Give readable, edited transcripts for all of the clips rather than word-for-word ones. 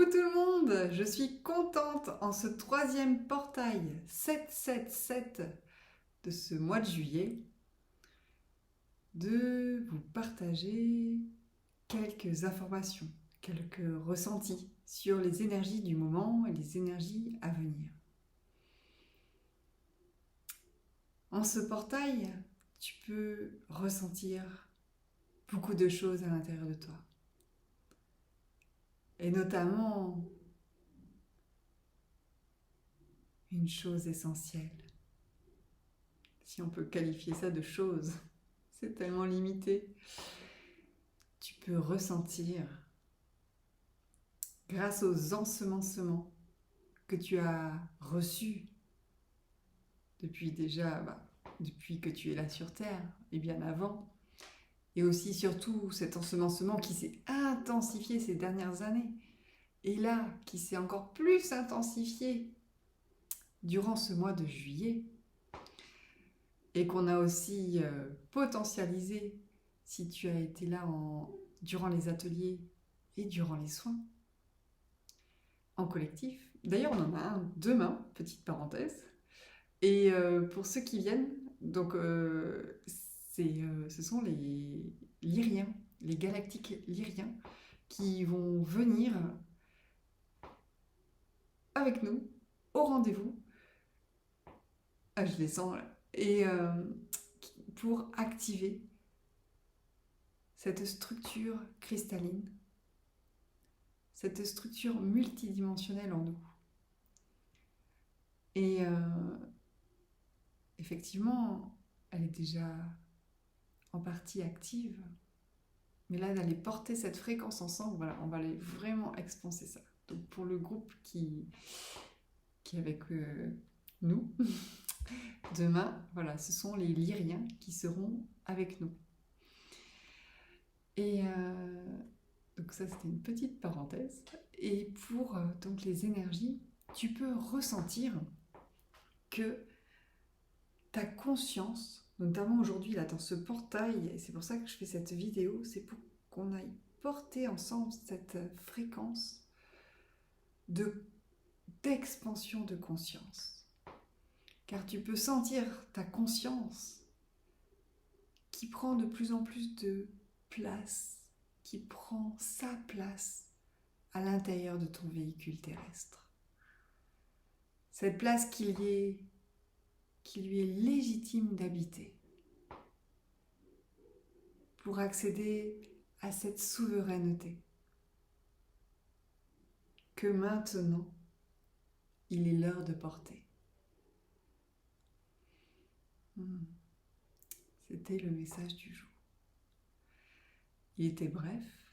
Coucou tout le monde, je suis contente en ce troisième portail 777 de ce mois de juillet de vous partager quelques informations, quelques ressentis sur les énergies du moment et les énergies à venir. En ce portail, tu peux ressentir beaucoup de choses à l'intérieur de toi. Et notamment une chose essentielle. Si on peut qualifier ça de chose, c'est tellement limité. Tu peux ressentir, grâce aux ensemencements que tu as reçus depuis depuis que tu es là sur Terre, et bien avant, et aussi surtout cet ensemencement qui s'est intensifié ces dernières années, et là, qui s'est encore plus intensifié durant ce mois de juillet, et qu'on a aussi potentialisé si tu as été là durant les ateliers et durant les soins en collectif. D'ailleurs, on en a un demain, petite parenthèse. Et pour ceux qui viennent, donc ce sont les lyriens, les galactiques lyriens, qui vont venir avec nous au rendez-vous. Ah, je les sens là. Et pour activer cette structure cristalline, cette structure multidimensionnelle en nous. Et effectivement, elle est déjà en partie active, mais là d'aller porter cette fréquence ensemble, voilà, on va aller vraiment expanser ça. Donc pour le groupe qui est avec nous, demain, voilà, ce sont les lyriens qui seront avec nous. Et donc ça c'était une petite parenthèse. Et pour donc les énergies, tu peux ressentir que ta conscience, notamment aujourd'hui là dans ce portail, et c'est pour ça que je fais cette vidéo, c'est pour qu'on aille porter ensemble cette fréquence d'expansion de conscience. Car tu peux sentir ta conscience qui prend de plus en plus de place, qui prend sa place à l'intérieur de ton véhicule terrestre. Cette place qui lui est légitime d'habiter pour accéder à cette souveraineté que maintenant il est l'heure de porter. C'était le message du jour. Il était bref,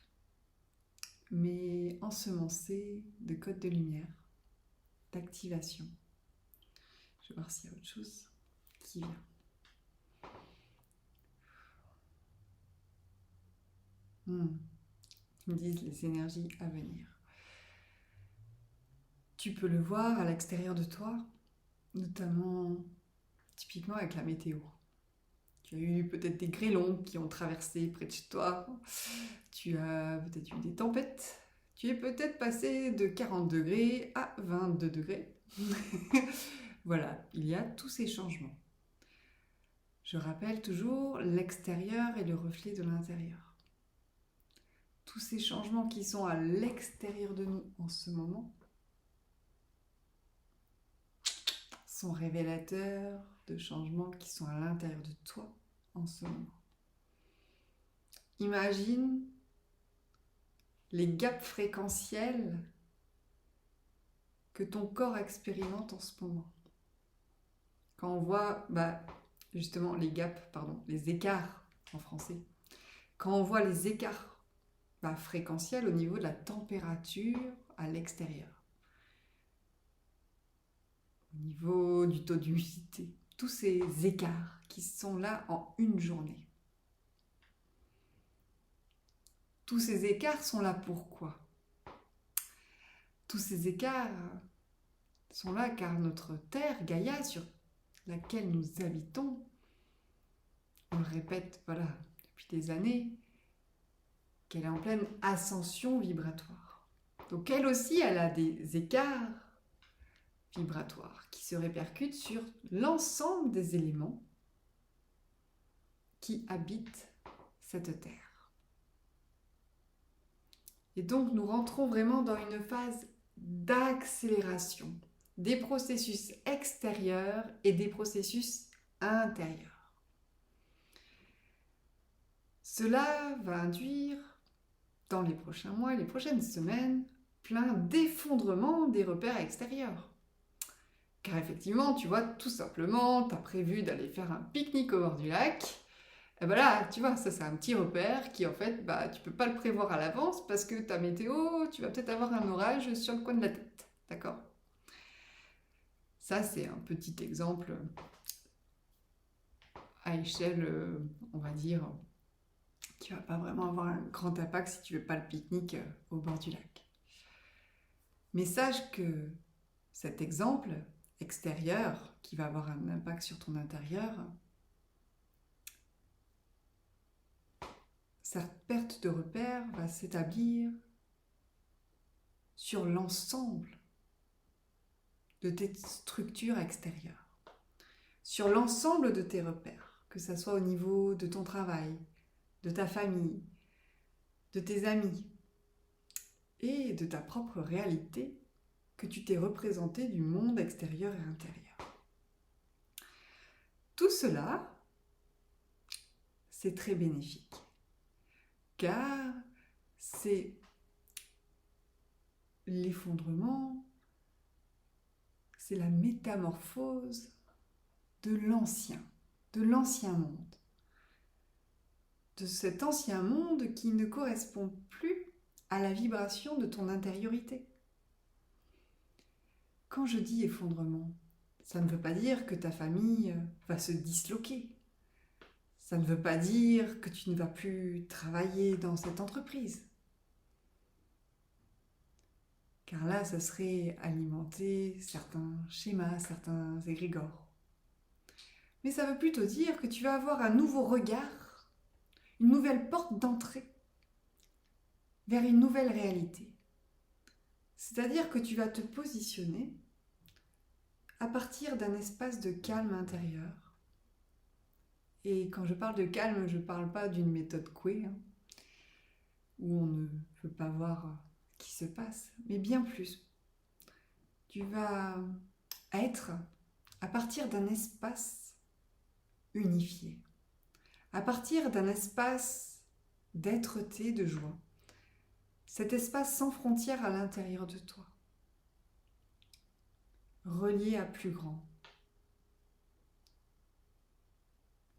mais ensemencé de codes de lumière, d'activation. Je vais voir s'il y a autre chose qui vient. Ils me disent les énergies à venir. Tu peux le voir à l'extérieur de toi, notamment typiquement avec la météo. Tu as eu peut-être des grêlons qui ont traversé près de chez toi. Tu as peut-être eu des tempêtes. Tu es peut-être passé de 40 degrés à 22 degrés. Voilà, il y a tous ces changements. Je rappelle toujours, l'extérieur est le reflet de l'intérieur. Tous ces changements qui sont à l'extérieur de nous en ce moment sont révélateurs de changements qui sont à l'intérieur de toi en ce moment. Imagine les gaps fréquentiels que ton corps expérimente en ce moment. Quand on voit justement les écarts en français, quand on voit les écarts fréquentiels au niveau de la température à l'extérieur, au niveau du taux d'humidité, tous ces écarts qui sont là en une journée. Tous ces écarts sont là pourquoi ? Tous ces écarts sont là car notre Terre, Gaïa, sur laquelle nous habitons, on le répète depuis des années, qu'elle est en pleine ascension vibratoire. Donc elle aussi, elle a des écarts vibratoires qui se répercutent sur l'ensemble des éléments qui habitent cette terre. Et donc nous rentrons vraiment dans une phase d'accélération des processus extérieurs et des processus intérieurs. Cela va induire, dans les prochains mois et les prochaines semaines, plein d'effondrements des repères extérieurs. Car effectivement, tu vois, tout simplement, tu as prévu d'aller faire un pique-nique au bord du lac. Et ben là, tu vois, ça c'est un petit repère qui en fait, tu peux pas le prévoir à l'avance parce que ta météo, tu vas peut-être avoir un orage sur le coin de la tête. D'accord ? Ça c'est un petit exemple à échelle, on va dire, qui va pas vraiment avoir un grand impact si tu veux pas le pique-nique au bord du lac. Mais sache que cet exemple extérieur qui va avoir un impact sur ton intérieur, sa perte de repère va s'établir sur l'ensemble de tes structures extérieures, sur l'ensemble de tes repères, que ce soit au niveau de ton travail, de ta famille, de tes amis et de ta propre réalité que tu t'es représentée du monde extérieur et intérieur. Tout cela, c'est très bénéfique, car c'est l'effondrement, c'est la métamorphose de l'ancien monde. De cet ancien monde qui ne correspond plus à la vibration de ton intériorité. Quand je dis effondrement, ça ne veut pas dire que ta famille va se disloquer. Ça ne veut pas dire que tu ne vas plus travailler dans cette entreprise. Car là, ça serait alimenter certains schémas, certains égrégores. Mais ça veut plutôt dire que tu vas avoir un nouveau regard, une nouvelle porte d'entrée vers une nouvelle réalité. C'est-à-dire que tu vas te positionner à partir d'un espace de calme intérieur. Et quand je parle de calme, je ne parle pas d'une méthode Coué, où on ne peut pas voir ce qui se passe, mais bien plus. Tu vas être à partir d'un espace unifié, à partir d'un espace d'être-té, de joie. Cet espace sans frontières à l'intérieur de toi, relié à plus grand.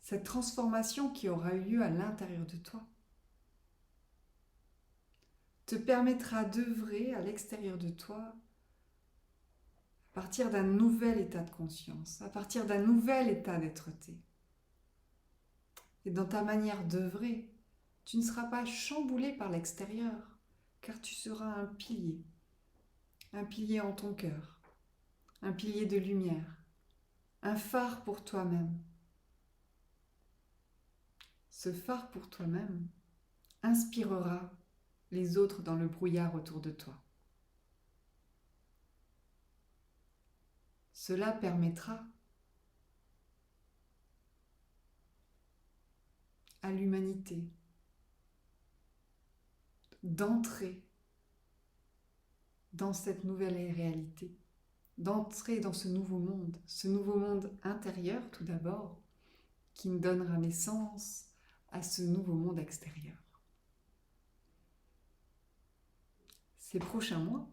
Cette transformation qui aura eu lieu à l'intérieur de toi te permettra d'œuvrer à l'extérieur de toi à partir d'un nouvel état de conscience, à partir d'un nouvel état d'être-té. Et dans ta manière d'œuvrer, tu ne seras pas chamboulé par l'extérieur, car tu seras un pilier en ton cœur, un pilier de lumière, un phare pour toi-même. Ce phare pour toi-même inspirera les autres dans le brouillard autour de toi. Cela permettra à l'humanité d'entrer dans cette nouvelle réalité, d'entrer dans ce nouveau monde intérieur tout d'abord, qui nous donnera naissance à ce nouveau monde extérieur. Ces prochains mois,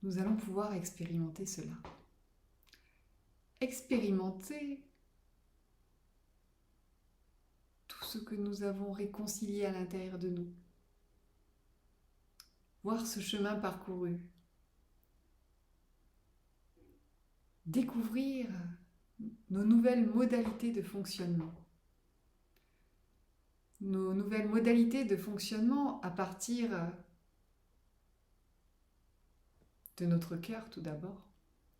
nous allons pouvoir expérimenter cela. Expérimenter tout ce que nous avons réconcilié à l'intérieur de nous. Voir ce chemin parcouru. Découvrir nos nouvelles modalités de fonctionnement. Nos nouvelles modalités de fonctionnement à partir de notre cœur tout d'abord,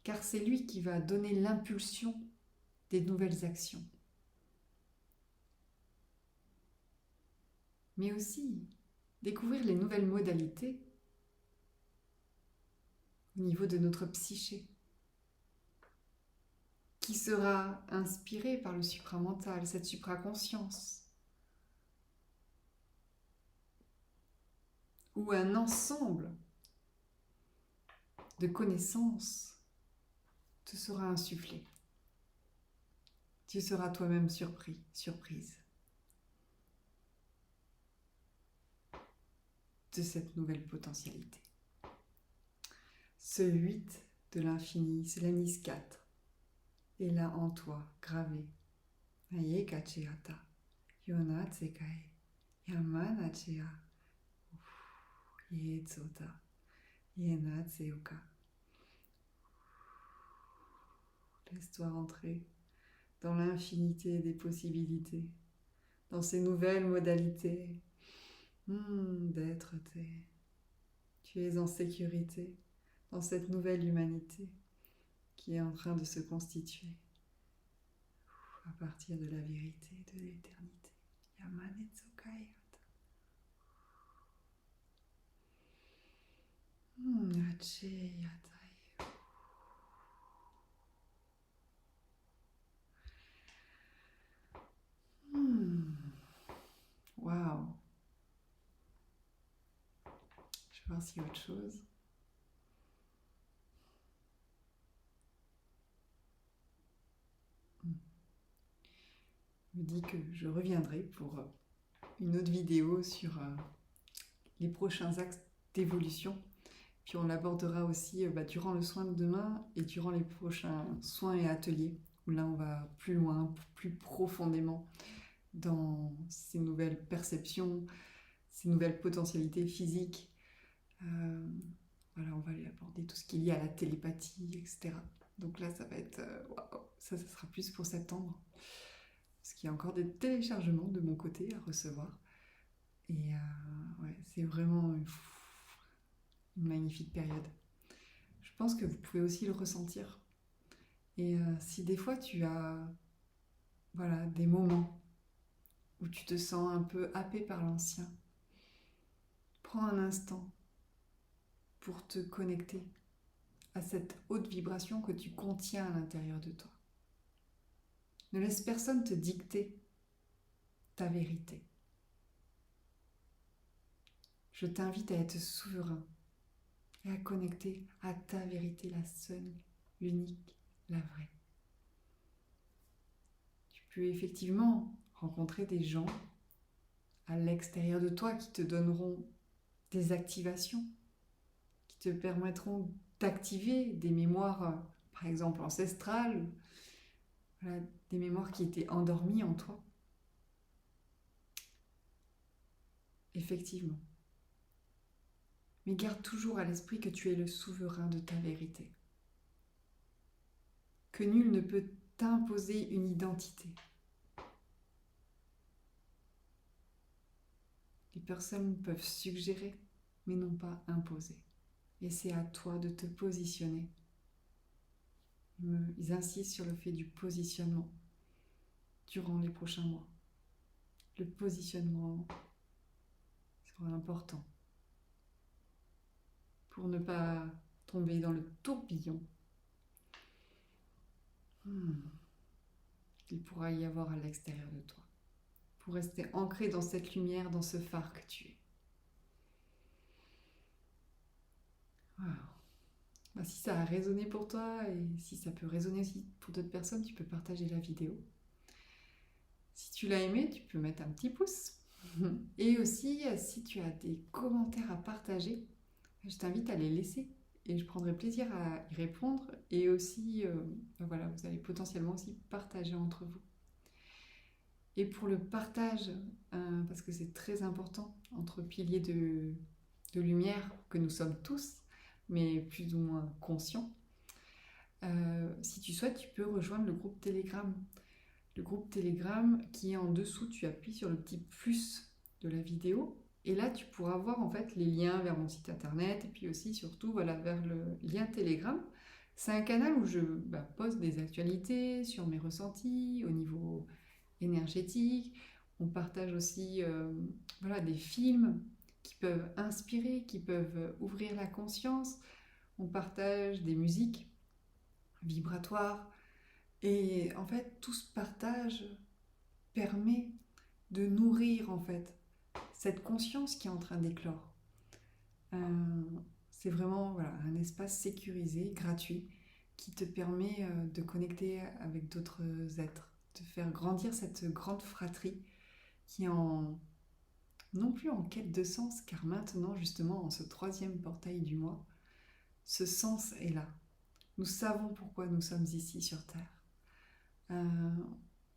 car c'est lui qui va donner l'impulsion des nouvelles actions. Mais aussi découvrir les nouvelles modalités au niveau de notre psyché, qui sera inspirée par le supramental, cette supraconscience, ou un ensemble de connaissances te sera insufflé. Tu seras toi-même surpris, surprise de cette nouvelle potentialité. Ce 8 de l'infini, c'est l'anis 4, est là en toi, gravé. Aye kachihata, yona tsekai, yamana chea, ye tsota, yena tseoka. Laisse-toi rentrer dans l'infinité des possibilités, dans ces nouvelles modalités d'être. Tu es en sécurité dans cette nouvelle humanité qui est en train de se constituer à partir de la vérité, de l'éternité. Yamane tsukai. Ache yatai. Waouh. Je vais voir s'il y a autre chose. Je me dis que je reviendrai pour une autre vidéo sur les prochains axes d'évolution. Puis on l'abordera aussi durant le soin de demain et durant les prochains soins et ateliers, où là on va plus loin, plus profondément dans ces nouvelles perceptions, ces nouvelles potentialités physiques. Voilà, on va aller aborder tout ce qui est lié à la télépathie, etc. Donc là, ça va être... ça sera plus pour septembre. Parce qu'il y a encore des téléchargements de mon côté à recevoir. Et ouais, c'est vraiment une magnifique période. Je pense que vous pouvez aussi le ressentir. Et si des fois tu as des moments où tu te sens un peu happé par l'ancien, prends un instant pour te connecter à cette haute vibration que tu contiens à l'intérieur de toi. Ne laisse personne te dicter ta vérité. Je t'invite à être souverain et à connecter à ta vérité, la seule, l'unique, la vraie. Tu peux effectivement rencontrer des gens à l'extérieur de toi qui te donneront des activations, qui te permettront d'activer des mémoires, par exemple ancestrales, des mémoires qui étaient endormies en toi. Effectivement. Mais garde toujours à l'esprit que tu es le souverain de ta vérité. Que nul ne peut t'imposer une identité. Les personnes peuvent suggérer, mais non pas imposer. Et c'est à toi de te positionner. Ils insistent sur le fait du positionnement durant les prochains mois. Le positionnement sera important pour ne pas tomber dans le tourbillon qu'il pourra y avoir à l'extérieur de toi, pour rester ancré dans cette lumière, dans ce phare que tu es. Wow. Si ça a résonné pour toi et si ça peut résonner aussi pour d'autres personnes, tu peux partager la vidéo. Si tu l'as aimé, tu peux mettre un petit pouce. Et aussi, si tu as des commentaires à partager, je t'invite à les laisser et je prendrai plaisir à y répondre. Et aussi, vous allez potentiellement aussi partager entre vous. Et pour le partage, parce que c'est très important, entre piliers de lumière que nous sommes tous, mais plus ou moins conscients, si tu souhaites, tu peux rejoindre le groupe Telegram. Le groupe Telegram qui est en dessous, tu appuies sur le petit plus de la vidéo et là tu pourras voir en fait les liens vers mon site internet et puis aussi surtout vers le lien Telegram. C'est un canal où je poste des actualités sur mes ressentis au niveau énergétique. On partage aussi des films, qui peuvent inspirer, qui peuvent ouvrir la conscience. On partage des musiques vibratoires. Et en fait, tout ce partage permet de nourrir en fait cette conscience qui est en train d'éclore. C'est vraiment voilà, un espace sécurisé, gratuit, qui te permet de connecter avec d'autres êtres, de faire grandir cette grande fratrie qui est non plus en quête de sens, car maintenant justement en ce troisième portail du mois, ce sens est là. Nous savons pourquoi nous sommes ici sur Terre.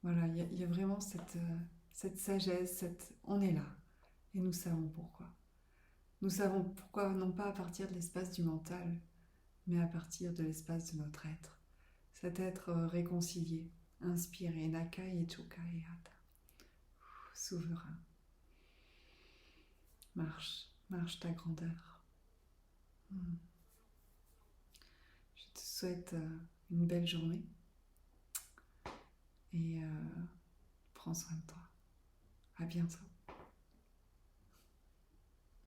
Voilà, il y a vraiment cette sagesse, on est là et nous savons pourquoi. Nous savons pourquoi non pas à partir de l'espace du mental, mais à partir de l'espace de notre être. Cet être réconcilié, inspiré, Nakai et Chokai et Hata. Souverain. Marche ta grandeur. Je te souhaite une belle journée et prends soin de toi. À bientôt.